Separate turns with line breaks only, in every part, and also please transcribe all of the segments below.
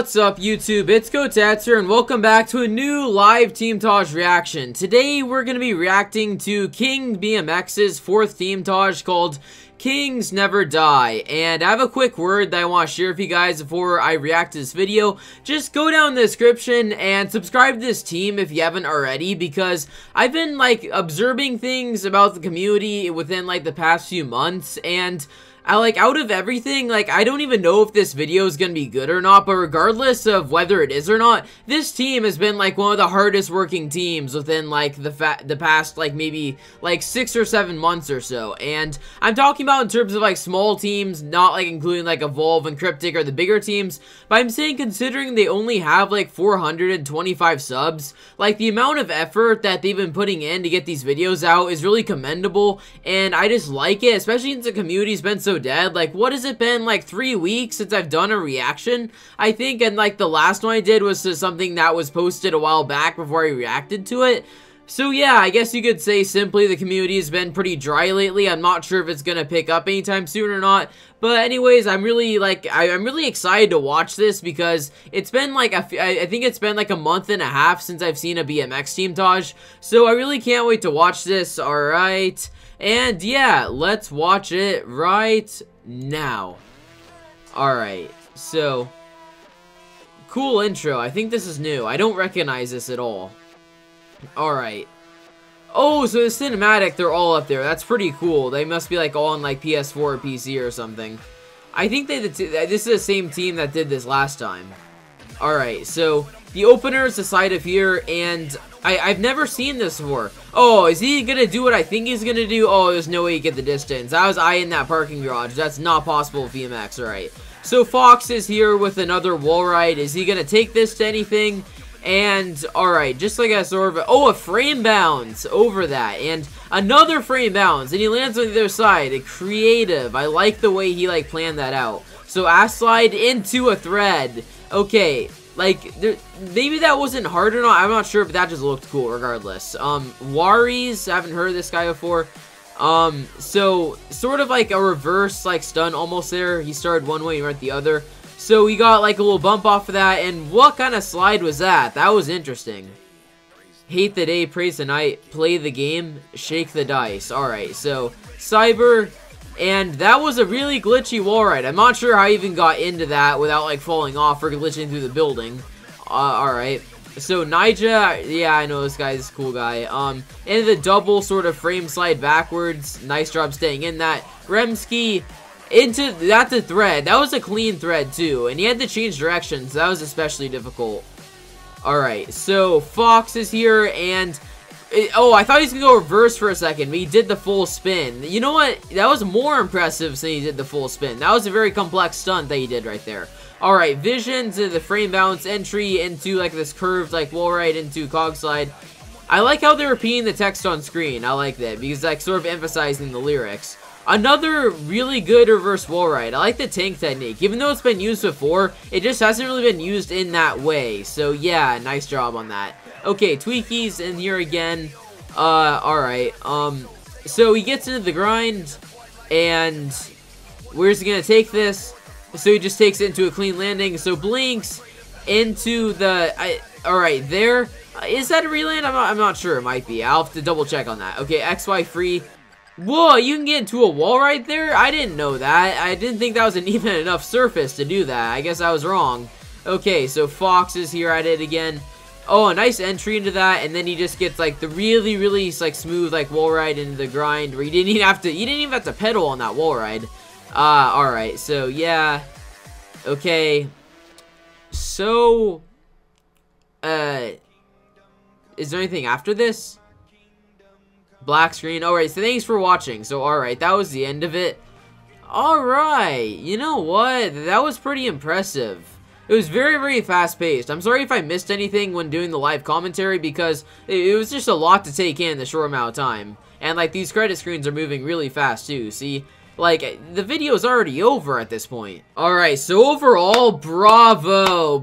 what's up YouTube? It's Kotetsu and welcome back to a new live Teamtage reaction. Today we're going to be reacting to King BMX's fourth Teamtage called Kings Never Die, and I have a quick word that I want to share with you guys before I react to this video. Just go down in the description and subscribe to this team if you haven't already, because I've been like observing things about the community within like the past few months, and out of everything, like, I don't even know if this video is gonna be good or not, but regardless of whether it is or not, this team has been, like, one of the hardest working teams within, like, the past, like, maybe, like, 6 or 7 months or so, and I'm talking about in terms of, like, small teams, not, like, including, like, Evolve and Cryptic or the bigger teams, but I'm saying considering they only have, like, 425 subs, like, the amount of effort that they've been putting in to get these videos out is really commendable, and I just like it, especially since the community's been so dead. Like, what has it been, like 3 weeks since I've done a reaction, I think, and like the last one I did was to something that was posted a while back before I reacted to it. So yeah, I guess you could say simply the community has been pretty dry lately. I'm not sure if it's gonna pick up anytime soon or not, but anyways, I'm really excited to watch this because it's been like I think it's been like a month and a half since I've seen a BMX Teamtage, so I really can't wait to watch this. Alright, and yeah, let's watch it right now. Alright, so cool intro. I think this is new. I don't recognize this at all. Alright. Oh, so the cinematic, they're all up there. That's pretty cool. They must be like all on like PS4 or PC or something. I think this is the same team that did this last time. Alright, so the opener is the side of here, and I've never seen this before. Oh, is he gonna do what I think he's gonna do? Oh, there's no way you get the distance. I was eyeing that parking garage. That's not possible with BMX. Alright. So Fox is here with another wall ride. Is he gonna take this to anything? And, alright, just like a sort of, oh, a frame bounce over that, and another frame bounce, and he lands on the other side. Creative. I like the way he, like, planned that out. So, ass slide into a thread. Okay, like, maybe that wasn't hard or not. I'm not sure, but that just looked cool regardless. Waris, I haven't heard of this guy before. So, sort of like a reverse, like, stun almost there. He started one way, he went the other. So we got like a little bump off of that, and what kind of slide was that? That was interesting. Hate the day, praise the night, play the game, shake the dice. Alright, so Cyber, and that was a really glitchy wall ride. I'm not sure how I even got into that without like falling off or glitching through the building. Alright, so Nija, yeah, I know this guy, this cool guy. And the double sort of frame slide backwards, nice job staying in that. Remski, into, that's a thread. That was a clean thread too, and he had to change directions. That was especially difficult. Alright, so Fox is here, and oh, I thought he was gonna go reverse for a second, but he did the full spin. You know what? That was more impressive since he did the full spin. That was a very complex stunt that he did right there. Alright, vision to the frame bounce entry into like this curved like wall ride into cog slide. I like how they're repeating the text on screen. I like that because like sort of emphasizing the lyrics. Another really good reverse wall ride. I like the tank technique. Even though it's been used before, it just hasn't really been used in that way. So yeah, nice job on that. Okay, Tweaky's in here again. Alright. So he gets into the grind, and where's he gonna take this? So he just takes it into a clean landing. So Blinks into the, alright, there. Is that a reland? I'm not sure. It might be. I'll have to double check on that. Okay, XY free. Whoa, you can get into a wall right there? I didn't know that. I didn't think that was an even enough surface to do that. I guess I was wrong. Okay, so Fox is here at it again. Oh, a nice entry into that, and then he just gets like the really like smooth like wall ride into the grind where you didn't even have to pedal on that wall ride. Alright, so yeah. Okay. So is there anything after this? Black screen. Alright, so thanks for watching. So, alright, that was the end of it. Alright, you know what? That was pretty impressive. It was very fast-paced. I'm sorry if I missed anything when doing the live commentary because it was just a lot to take in the short amount of time. And, like, these credit screens are moving really fast, too. See? Like, the video is already over at this point. Alright, so overall, bravo.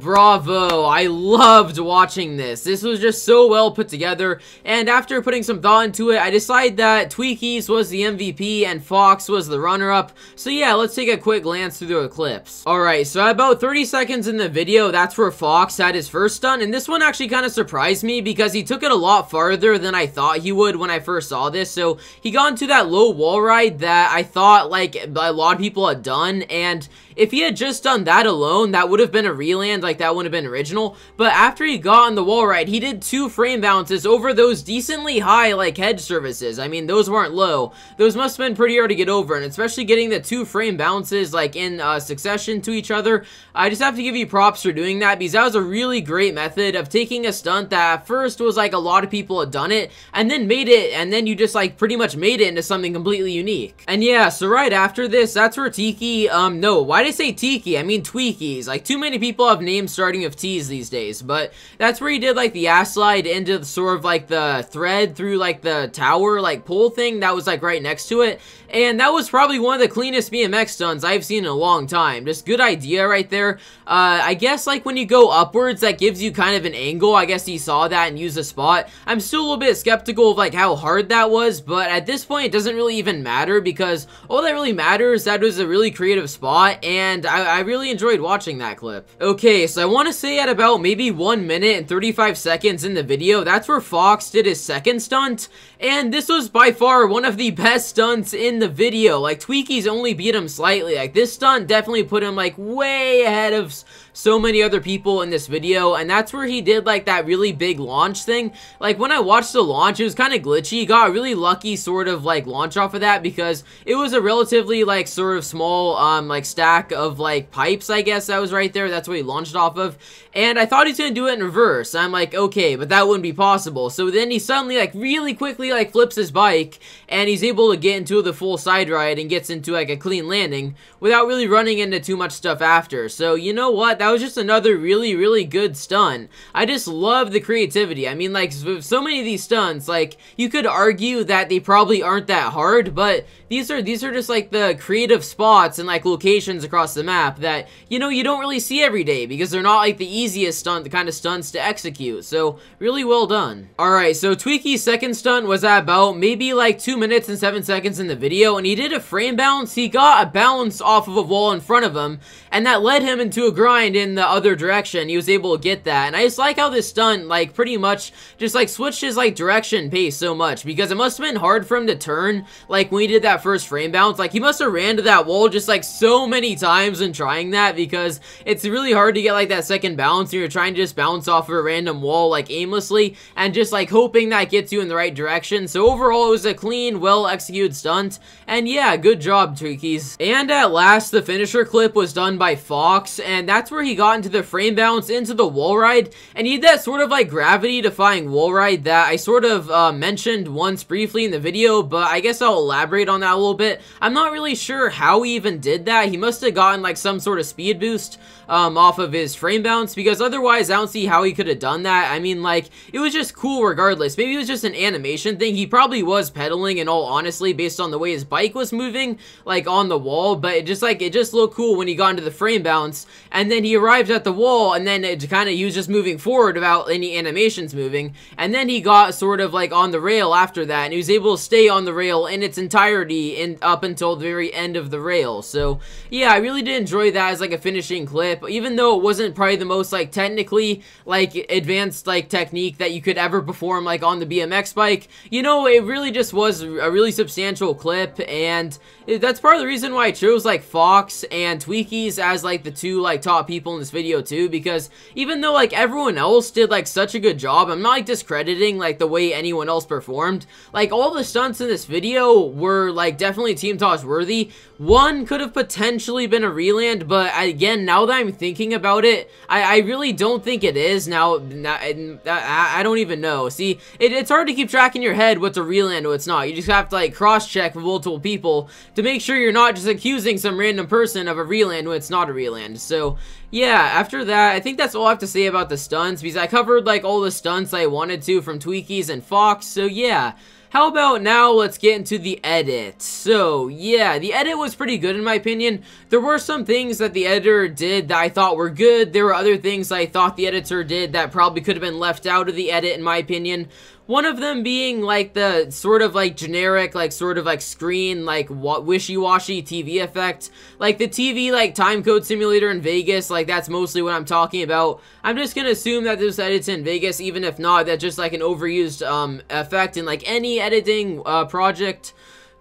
I loved watching this. This was just so well put together, and after putting some thought into it, I decided that Tweakies was the MVP and Fox was the runner-up. So yeah, let's take a quick glance through the clips. Alright, so about 30 seconds in the video, that's where Fox had his first stunt, and this one actually kind of surprised me because he took it a lot farther than I thought he would when I first saw this. So he got into that low wall ride that I thought like a lot of people had done, and if he had just done that alone, that would have been a reland, like that would have been original. But after he got on the wall ride, he did 2 frame bounces over those decently high like hedge surfaces. I mean, those weren't low. Those must have been pretty hard to get over, and especially getting the 2 frame bounces like in succession to each other. I just have to give you props for doing that, because that was a really great method of taking a stunt that at first was like a lot of people had done it, and then made it, and then you just like pretty much made it into something completely unique. And yeah, so right after this, that's where Tiki, no, why did I say Tiki? I mean Tweakies. Like, too many people have names starting with T's these days, but that's where he did like the ass slide into the sort of like the thread through like the tower like pole thing that was like right next to it, and that was probably one of the cleanest BMX stunts I've seen in a long time. Just good idea right there. I guess like when you go upwards, that gives you kind of an angle. I guess he saw that and used the spot. I'm still a little bit skeptical of like how hard that was, but at this point it doesn't really even matter, because all that really matters, that was a really creative spot, and I really enjoyed watching that clip. Okay, so I want to say at about maybe 1 minute and 35 seconds in the video, that's where Fox did his second stunt, and this was by far one of the best stunts in the video. Like, Tweakies only beat him slightly. Like, this stunt definitely put him like way ahead of so many other people in this video, and that's where he did like that really big launch thing. Like, when I watched the launch, it was kind of glitchy. He got a really lucky sort of like launch off of that, because it was a relatively like sort of small like stack of like pipes, I guess, that was right there. That's what he launched off of, and I thought he's gonna do it in reverse. I'm like, okay, but that wouldn't be possible. So then he suddenly like really quickly like flips his bike, and he's able to get into the full side ride and gets into like a clean landing without really running into too much stuff after. So you know what, that was just another really good stunt. I just love the creativity. I mean, like, so many of these stunts, like, you could argue that they probably aren't that hard, but these are just like the creative spots and like locations across the map that, you know, you don't really see every day, because they're not like the easiest kind of stunts to execute. So really well done. Alright, so Tweaky's second stunt was at about maybe like 2 minutes and 7 seconds in the video, and he did a frame bounce. He got a bounce off of a wall in front of him, and that led him into a grind in the other direction. He was able to get that, and I just like how this stunt like pretty much just like switched his like direction pace so much, because it must have been hard for him to turn like when he did that first frame bounce. Like, he must have ran to that wall just like so many times in trying that, because it's really hard to get like that second bounce and you're trying to just bounce off of a random wall like aimlessly and just like hoping that gets you in the right direction. So overall, it was a clean, well executed stunt, and yeah, good job, Tweakies. And at last, the finisher clip was done by Fox, and that's where he got into the frame bounce into the wall ride, and he did that sort of like gravity defying wall ride that I sort of mentioned once briefly in the video, but I guess I'll elaborate on that a little bit. I'm not really sure how he even did that. He must have gotten like some sort of speed boost off of his frame bounce, because otherwise I don't see how he could have done that. I mean, like, it was just cool regardless. Maybe it was just an animation thing. He probably was pedaling in all honesty based on the way his bike was moving like on the wall, but it just looked cool when he got into the frame bounce, and then he arrived at the wall, and then it kind of, he was just moving forward without any animations moving, and then he got sort of like on the rail after that, and he was able to stay on the rail in its entirety and up until the very end of the rail. So yeah, I really did enjoy that as like a finishing clip, even though it wasn't probably the most like technically like advanced like technique that you could ever perform like on the BMX bike. You know, it really just was a really substantial clip, and that's part of the reason why I chose like Fox and Tweakies as like the two like top people in this video too, because even though like everyone else did like such a good job, I'm not like discrediting like the way anyone else performed. Like, all the stunts in this video were like definitely Teamtage worthy. One could have potentially been a reland, but again, now that I'm thinking about it, I really don't think it is. Now I don't even know. See, it's hard to keep track in your head what's a reland and what's not. You just have to like cross-check with multiple people to make sure you're not just accusing some random person of a reland when it's not a reland. So yeah, after that, I think that's all I have to say about the stunts, because I covered like all the stunts I wanted to from Tweakies and Fox. So yeah, how about now let's get into the edit. So yeah, the edit was pretty good in my opinion. There were some things that the editor did that I thought were good. There were other things I thought the editor did that probably could have been left out of the edit in my opinion. One of them being like the sort of like generic, like sort of like screen, like wishy-washy TV effect. Like the TV like timecode simulator in Vegas, like that's mostly what I'm talking about. I'm just gonna assume that this edit's in Vegas, even if not, that's just like an overused effect in like any editing project.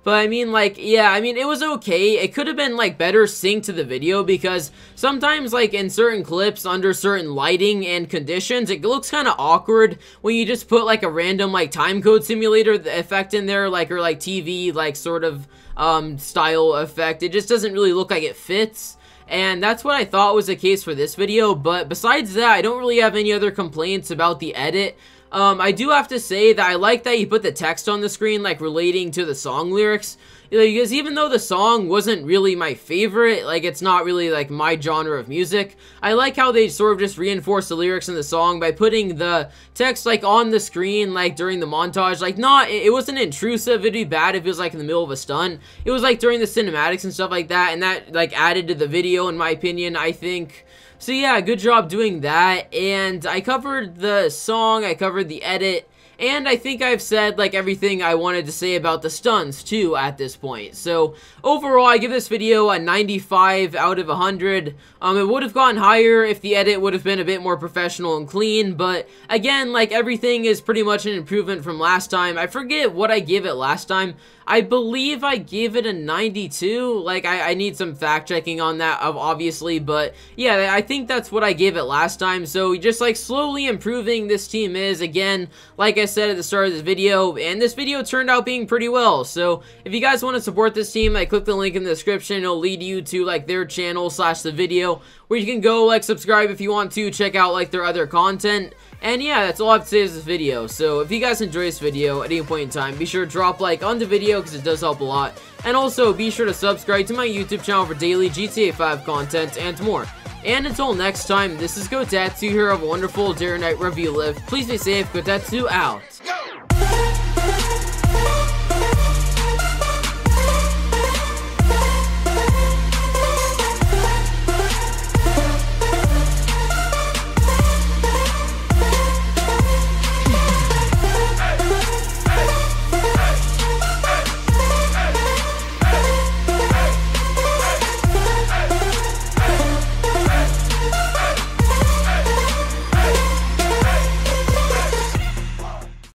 But I mean, like, yeah, I mean, it was okay. It could have been, like, better synced to the video because sometimes, like, in certain clips under certain lighting and conditions, it looks kind of awkward when you just put, like, a random, like, timecode simulator effect in there, like, or, like, TV, like, sort of, style effect. It just doesn't really look like it fits. And that's what I thought was the case for this video. But besides that, I don't really have any other complaints about the edit. I do have to say that I like that you put the text on the screen, like, relating to the song lyrics, because even though the song wasn't really my favorite, like, it's not really, like, my genre of music, I like how they sort of just reinforce the lyrics in the song by putting the text, like, on the screen, like, during the montage, like, it wasn't intrusive. It'd be bad if it was, like, in the middle of a stunt. It was, like, during the cinematics and stuff like that, and that, like, added to the video, in my opinion, I think. So yeah, good job doing that, and I covered the song, I covered the edit, and I think I've said, like, everything I wanted to say about the stunts, too, at this point. So, overall, I give this video a 95 out of 100. It would have gone higher if the edit would have been a bit more professional and clean, but, again, like, everything is pretty much an improvement from last time. I forget what I gave it last time. I believe I gave it a 92, like, I need some fact-checking on that, obviously, but, yeah, I think that's what I gave it last time, so just, like, slowly improving this team is, again, like I said at the start of this video, and this video turned out being pretty well, so, if you guys want to support this team, like, click the link in the description. It'll lead you to, like, their channel / the video, where you can go, like, subscribe if you want to, check out, like, their other content. And yeah, that's all I have to say is this video. So if you guys enjoy this video at any point in time, be sure to drop a like on the video because it does help a lot. And also be sure to subscribe to my YouTube channel for daily GTA 5 content and more. And until next time, this is Kotetsu here. Have a wonderful day or night wherever you live. Please be safe. Kotetsu out.